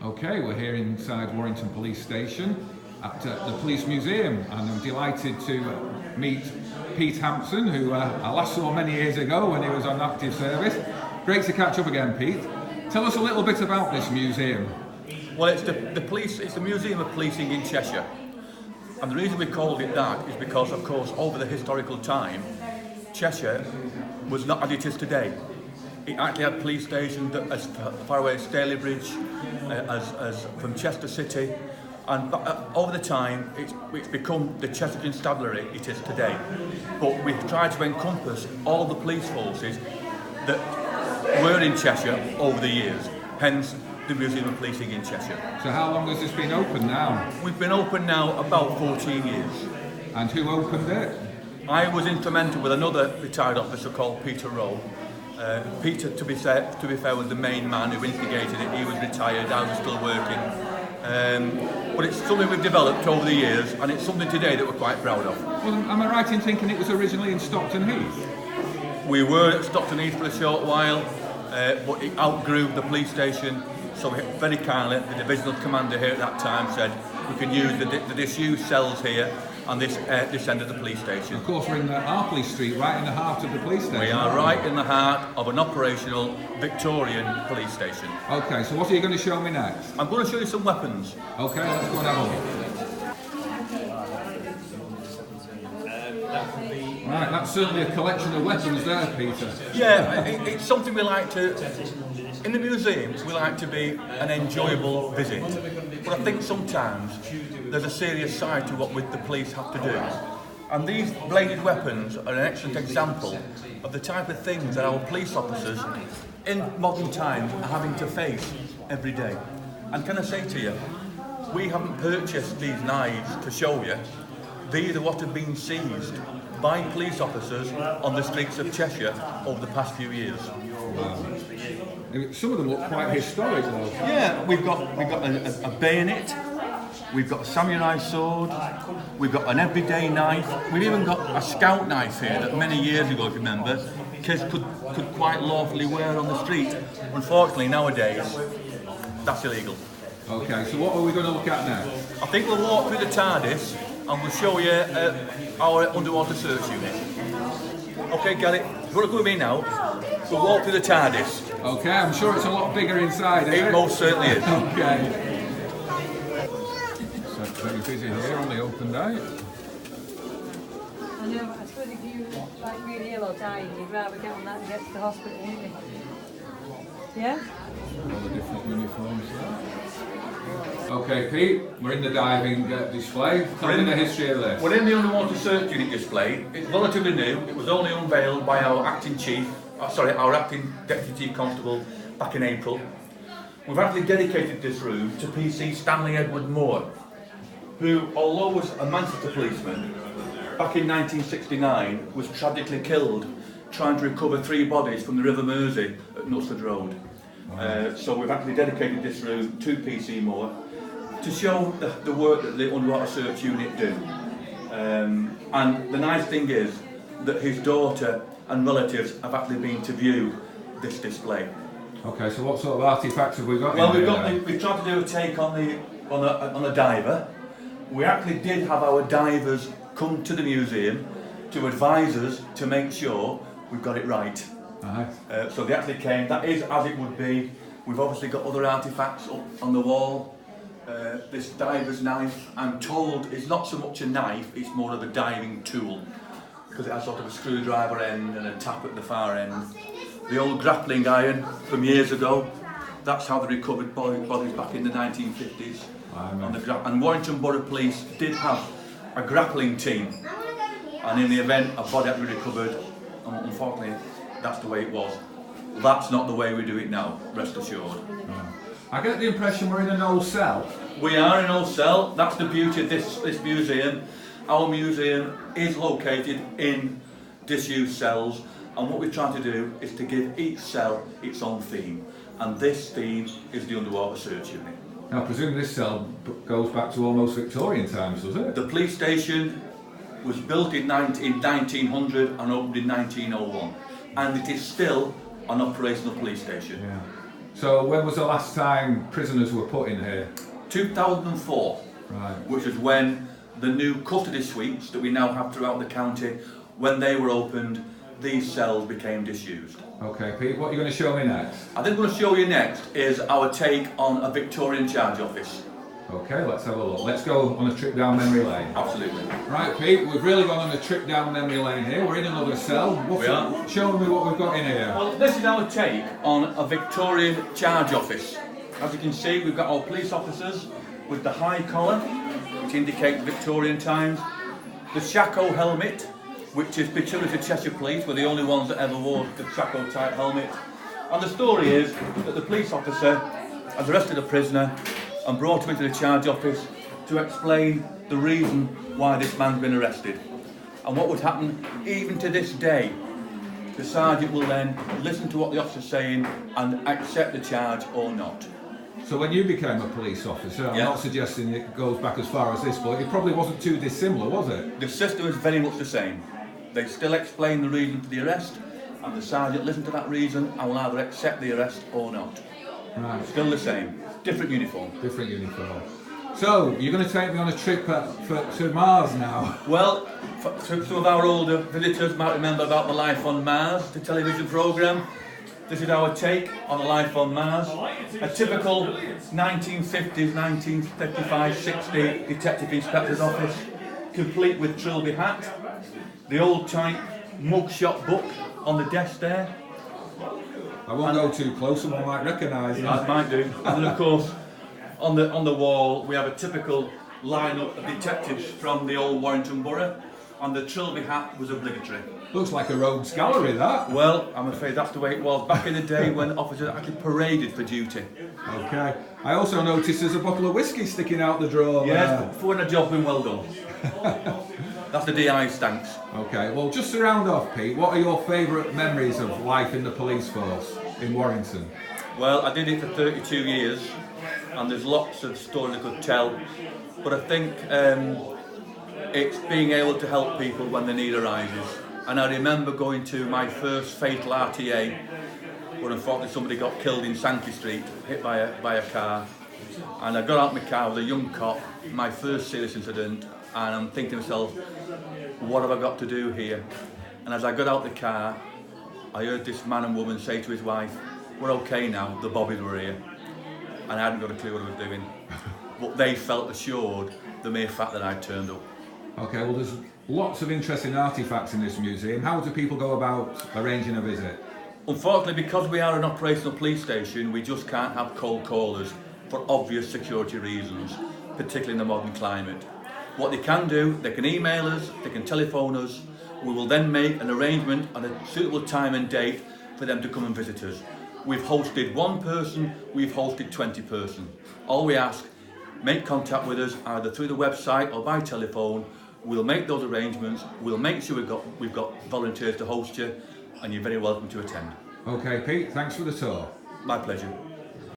Okay, we're here inside Warrington Police Station at the Police Museum, and I'm delighted to meet Pete Hampson, who I last saw many years ago when he was on active service. Great to catch up again, Pete. Tell us a little bit about this museum. Well, it's the Museum of Policing in Cheshire, and the reason we called it that is because, of course, over the historical time, Cheshire was not as it is today. It actually had police stations as far away as Staley Bridge, as from Chester City, and over the time it's become the Cheshire Constabulary it is today. But we've tried to encompass all the police forces that were in Cheshire over the years, hence the Museum of Policing in Cheshire. So how long has this been open now? We've been open now about 14 years. And who opened it? I was instrumental with another retired officer called Peter Rowe. Peter, to be fair, was the main man who instigated it. He was retired, I was still working. But it's something we've developed over the years, and it's something today that we're quite proud of. Well, am I right in thinking it was originally in Stockton Heath? We were at Stockton Heath for a short while, but it outgrew the police station, so very kindly the divisional commander here at that time said we can use the disused cells here and this end of the police station. Of course, we're in the Arpley Street, right in the heart of the police station. We are right in the heart of an operational Victorian police station. Okay, so what are you going to show me next? I'm going to show you some weapons. Okay, let's go and have a look. Right, that's certainly a collection of weapons there, Peter. Yeah, it's something we like to... In the museums, we like to be an enjoyable visit. But I think sometimes there's a serious side to what the police have to do. And these bladed weapons are an excellent example of the type of things that our police officers in modern times are having to face every day. And can I say to you, we haven't purchased these knives to show you. These are what have been seized by police officers on the streets of Cheshire over the past few years. Wow. Some of them look quite historic though. Yeah, we've got a bayonet, we've got a samurai sword, we've got an everyday knife, we've even got a scout knife here that many years ago, if you remember, kids could quite lawfully wear on the street. Unfortunately, nowadays, that's illegal. Okay, so what are we going to look at now? I think we'll walk through the TARDIS and we'll show you our underwater search unit. Okay, Gary, you want to go with me now? We'll walk through the TARDIS. Okay, I'm sure it's a lot bigger inside, isn't it? It most certainly is. Okay. So it's very busy here on the open day. I know, I suppose if you like really ill or dying, you'd rather get on that and get to the hospital, wouldn't you? Yeah? All the different uniforms there. Okay, Pete, we're in the diving display. Tell me the history of this. We're in the underwater search unit display. It's relatively new. It was only unveiled by our acting Deputy Chief Constable back in April. We've actually dedicated this room to PC Stanley Edward Moore, who, although was a Manchester policeman, back in 1969 was tragically killed trying to recover 3 bodies from the River Mersey at Knutsford Road. So we've actually dedicated this room to PC Moore to show the work that the underwater search unit do. And the nice thing is that his daughter and relatives have actually been to view this display. Okay, so what sort of artefacts have we got? Well, we've tried to do a take on a diver. We actually did have our divers come to the museum to advise us to make sure we've got it right. So they actually came. That is as it would be. We've obviously got other artefacts up on the wall. This diver's knife, I'm told, is not so much a knife, it's more of a diving tool, because it has sort of a screwdriver end and a tap at the far end. The old grappling iron from years ago, that's how they recovered bodies back in the 1950s. And Warrington Borough Police did have a grappling team, and in the event a body had to be recovered, and unfortunately that's the way it was. That's not the way we do it now, rest assured. I get the impression we're in an old cell. We are in an old cell. That's the beauty of this museum. Our museum is located in disused cells, and what we're trying to do is to give each cell its own theme, and this theme is the underwater search unit. Now I presume this cell goes back to almost Victorian times, does it? The police station was built in 1900 and opened in 1901, and it is still an operational police station. Yeah. So when was the last time prisoners were put in here? 2004, Right. which is when the new custody suites that we now have throughout the county, when they were opened, these cells became disused. Okay, Pete, what are you going to show me next? I think what I'm going to show you next is our take on a Victorian charge office. Okay, let's have a look. Let's go on a trip down memory lane. Absolutely. Right, Pete, we've really gone on a trip down memory lane here. We're in another cell. We are. Show me what we've got in here. Well, this is our take on a Victorian charge office. As you can see, we've got our police officers with the high collar, which indicates Victorian times, the shako helmet, which is peculiar to Cheshire Police. We're the only ones that ever wore the shako type helmet. And the story is that the police officer has arrested a prisoner and brought him into the charge office to explain the reason why this man's been arrested. And what would happen, even to this day, the sergeant will then listen to what the officer's saying and accept the charge or not. So when you became a police officer, I'm Yeah. not suggesting it goes back as far as this, but it probably wasn't too dissimilar, was it? The system is very much the same. They still explain the reason for the arrest, and the sergeant listens to that reason and will either accept the arrest or not. Right. Still the same, different uniform. Different uniform. So, you're going to take me on a trip to Mars now? Well, some of our older visitors might remember about the Life on Mars, the television programme. This is our take on the Life on Mars. A typical 1950s, 1955, 60 detective inspector's office, complete with trilby hat, the old type mugshot book on the desk there. I won't go too close, someone might recognise it. I might do. And then of course, on the wall we have a typical lineup of detectives from the old Warrington borough, and the trilby hat was obligatory. Looks like a rogues gallery, that. Well, I'm afraid that's the way it was back in the day when officers actually paraded for duty. Okay. I also noticed there's a bottle of whiskey sticking out the drawer. Yes, for when a job's been well done. That's the DI stanks. Okay, well, just to round off, Pete, what are your favourite memories of life in the police force in Warrington? Well, I did it for 32 years, and there's lots of stories I could tell, but I think it's being able to help people when the need arises. And I remember going to my first fatal RTA, where unfortunately somebody got killed in Arpley Street, hit by a car. And I got out of my car with a young cop, my first serious incident, and I'm thinking to myself, what have I got to do here? And as I got out the car, I heard this man and woman say to his wife, we're okay now, the bobbies were here. And I hadn't got a clue what I was doing. But they felt assured, the mere fact that I'd turned up. Okay, well, there's lots of interesting artefacts in this museum. How do people go about arranging a visit? Unfortunately, because we are an operational police station, we just can't have cold callers for obvious security reasons, particularly in the modern climate. What they can do, they can email us, they can telephone us. We will then make an arrangement on a suitable time and date for them to come and visit us. We've hosted one person, we've hosted 20 person. All we ask, make contact with us either through the website or by telephone. We'll make those arrangements, we'll make sure we've got volunteers to host you, and you're very welcome to attend. Okay, Pete, thanks for the tour. My pleasure.